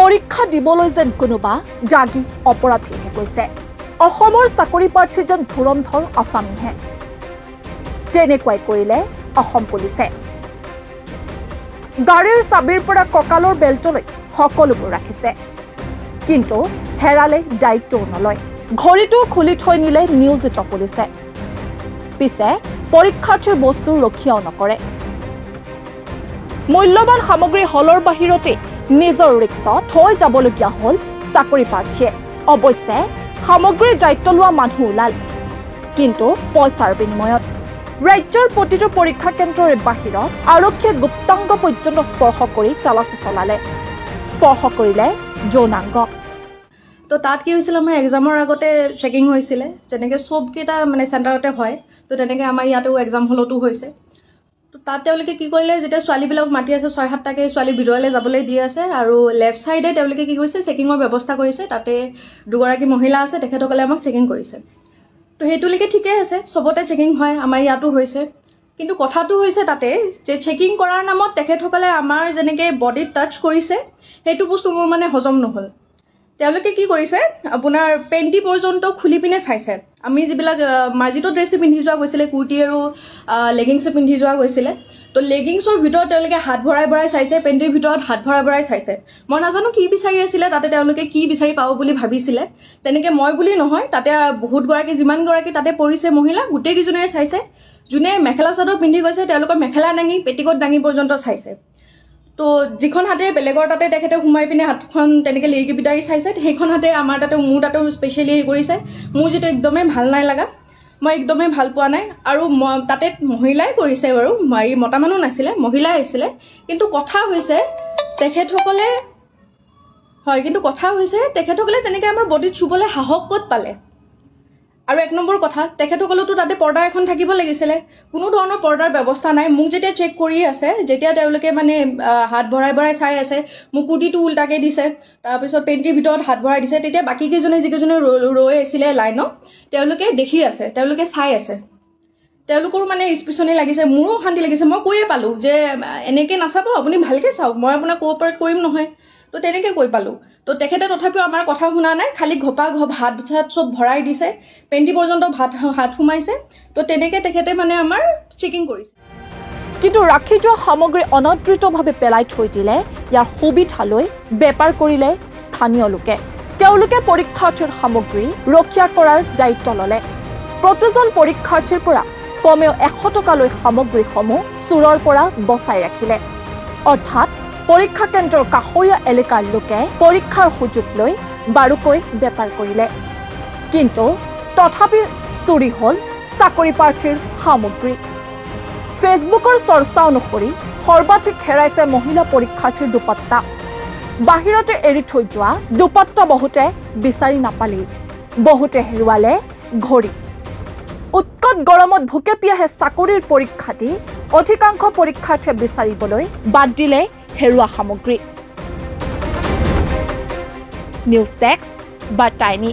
পৰীক্ষা দিবলৈ যেন কোনোবা দাগী অপৰাধীহে কৈছে অসমৰ চাকৰি প্ৰাৰ্থী যেন ধুৰন্ধৰ আছামীহে তেনেকুৱাই কৰিলে অসম পুলিচে গাড়ীৰ চাবিৰ পৰা কঁকালৰ বেল্টলৈ সকলোবোৰ ৰাখিছে কিন্তু হেৰালে দায়িত্বও নলয় ঘড়ীটো খুলি থৈ নিলে নিয়োজিত পুলিচে পিছে পৰীক্ষাৰ্থীৰ বস্তু ৰক্ষাও নকৰে মূল্যৱান সামগ্ৰী হলৰ বাহিৰতে নিজৰ ৰিক্সা থৈ যাবলগীয়া হ'ল চাকৰি প্ৰাৰ্থীয়ে অৱশ্যে সামগ্ৰীৰ দায়িত্ব লোৱা মানুহ ওলাল কিন্তু পইচাৰ বিনিময়ত ৰাজ্যৰ প্ৰতিটো পৰীক্ষা কেন্দ্ৰৰ বাহিৰত আৰক্ষীয়ে গুপ্তাংগ পৰ্যন্ত স্পৰ্শ কৰি তালাচী চলালে স্পৰ্শ কৰিলে যৌনাংগ তো তাত কি হৈছিল আমাৰ এক্সামৰ আগতে চেকিং হৈছিল যেনেকৈ সবকেইটা মানে চেণ্টাৰতে হয় তো তেনেকৈ আমাৰ ইয়াতেও এক্সাম হলতো হৈছে তো তাত তেওঁলোকে কি কৰিলে যেতিয়া ছোৱালীবিলাক মাতি আছে 6-7টাকে ছোৱালী ভিতৰলৈ যাবলৈ দি আছে আৰু লেফ্ট ছাইডে তেওঁলোকে কি কৰিছে চেকিঙৰ ব্যৱস্থা কৰিছে তাতে দুগৰাকী মহিলা আছে তেখেতসকলে আমাক চেকিং কৰিছে তো সেইটোলৈকে ঠিকে আছে সবতে চেকিং হয় আমাৰ ইয়াতো হৈছে কিন্তু কথাটো হৈছে তাতে যে চেকিং কৰাৰ নামত তেখেতসকলে আমাৰ যেনেকৈ বডিত টাচ কৰিছে সেইটো বস্তু মোৰ মানে হজম নহ'ল তেওঁলোকে কি কৰিছে আপোনাৰ পেণ্টি পৰ্যন্ত খুলি পিনে চাইছে আমি যিবিলাক মাৰ্জিত ড্ৰেছ পিন্ধি যোৱা গৈছিলে কুৰ্তি আৰু লেগিংছ পিন্ধি যোৱা গৈছিলে তো লেগিংছৰ ভিতৰত তেওঁলোকে হাত ভৰাই ভৰাই চাইছে পেণ্টিৰ ভিতৰত হাত ভৰাই ভৰাই চাইছে মই নাজানো কি বিচাৰি আছিলে তাতে তেওঁলোকে কি বিচাৰি পাব বুলি ভাবিছিলে তেনেকৈ মই বুলি নহয় তাতে বহুতগৰাকী যিমানগৰাকী তাতে পৰিছে মহিলা গোটেইকেইজনীয়ে চাইছে যোনে মেখেলা চাদৰ পিন্ধি গৈছে তেওঁলোকৰ মেখেলা দাঙি পেটিকোট দাঙি পৰ্যন্ত চাইছে তো যিখন হাতে বেলেগৰ তাতে তেখেতে সোমাই পিনে হাতখন তেনেকৈ লিৰিকি বিটাৰি চাইছে সেইখন হাতে আমাৰ তাতে মোৰ তাতেও স্পেচিয়েলি হেৰি কৰিছে মোৰ যিটো একদমেই ভাল নাই লগা মই একদমেই ভাল পোৱা নাই আৰু তাতে মহিলাই কৰিছে বাৰু মতা মানুহ নাছিলে মহিলাই আছিলে কিন্তু কথা হৈছে তেখেতসকলে তেনেকৈ আমাৰ বডিত চুবলৈ সাহস ক'ত পালে আৰু এক নম্বৰ কথা তেখেতসকলেতো তাতে পৰ্দা এখন থাকিব লাগিছিলে কোনো ধৰণৰ পৰ্দাৰ ব্যৱস্থা নাই মোক যেতিয়া চেক কৰি আছে যেতিয়া তেওঁলোকে মানে হাত ভৰাই ভৰাই চাই আছে মোক কুৰ্তিটো উল্টাকৈ দিছে তাৰপিছত পেণ্টিৰ ভিতৰত হাত ভৰাই দিছে তেতিয়া বাকীকেইজনে যিকেইজনে ৰৈ আছিলে লাইনত তেওঁলোকে দেখি আছে তেওঁলোকে চাই আছে তেওঁলোকৰো মানে স্পেচনি লাগিছে মোৰো শান্তি লাগিছে মই কৈয়ে পালোঁ যে এনেকৈ নাচাব আপুনি ভালকৈ চাওক মই আপোনাক কোঅপাৰেট কৰিম নহয় তো তেনেকৈ কৈ পালোঁ তো তেখেতে তথাপিও আমাৰ কথা শুনা নাই খালি ঘপা হাত চাত চব ভৰাই দিছে পেণ্টি পৰ্যন্ত হাত সোমাইছে তো তেনেকৈ তেখেতে মানে আমাৰ চেকিং কৰিছে কিন্তু ৰাখি যোৱা সামগ্ৰী অনদ্ৰিতভাৱে পেলাই থৈ দিলে ইয়াৰ সুবিধালৈ বেপাৰ কৰিলে স্থানীয় লোকে তেওঁলোকে পৰীক্ষাৰ্থীৰ সামগ্ৰী ৰক্ষা কৰাৰ দায়িত্ব ল'লে প্ৰতিজন পৰীক্ষাৰ্থীৰ পৰা কমেও 100 টকালৈ সামগ্ৰীসমূহ চোৰৰ পৰা বচাই ৰাখিলে অৰ্থাৎ পৰীক্ষা কেন্দ্ৰৰ কাষৰীয়া এলেকাৰ লোকে পৰীক্ষাৰ সুযোগ লৈ বাৰুকৈ বেপাৰ কৰিলে কিন্তু তথাপি চুৰি হ'ল চাকৰি প্ৰাৰ্থীৰ সামগ্ৰী ফেচবুকৰ চৰ্চা অনুসৰি সৰ্বাধিক হেৰাইছে মহিলা পৰীক্ষাৰ্থীৰ দুপাট্টা বাহিৰতে এৰি থৈ যোৱা দুপাট্টা বহুতে বিচাৰি নাপালেই বহুতে হেৰুৱালে ঘড়ী উৎকট গৰমত ভোকে পিয়াহে চাকৰিৰ পৰীক্ষা দি অধিকাংশ পৰীক্ষাৰ্থীয়ে বিচাৰিবলৈ বাদ দিলে হেৰুৱা সামগ্ৰী নিউজ ডেস্ক বাৰ্তাইনী।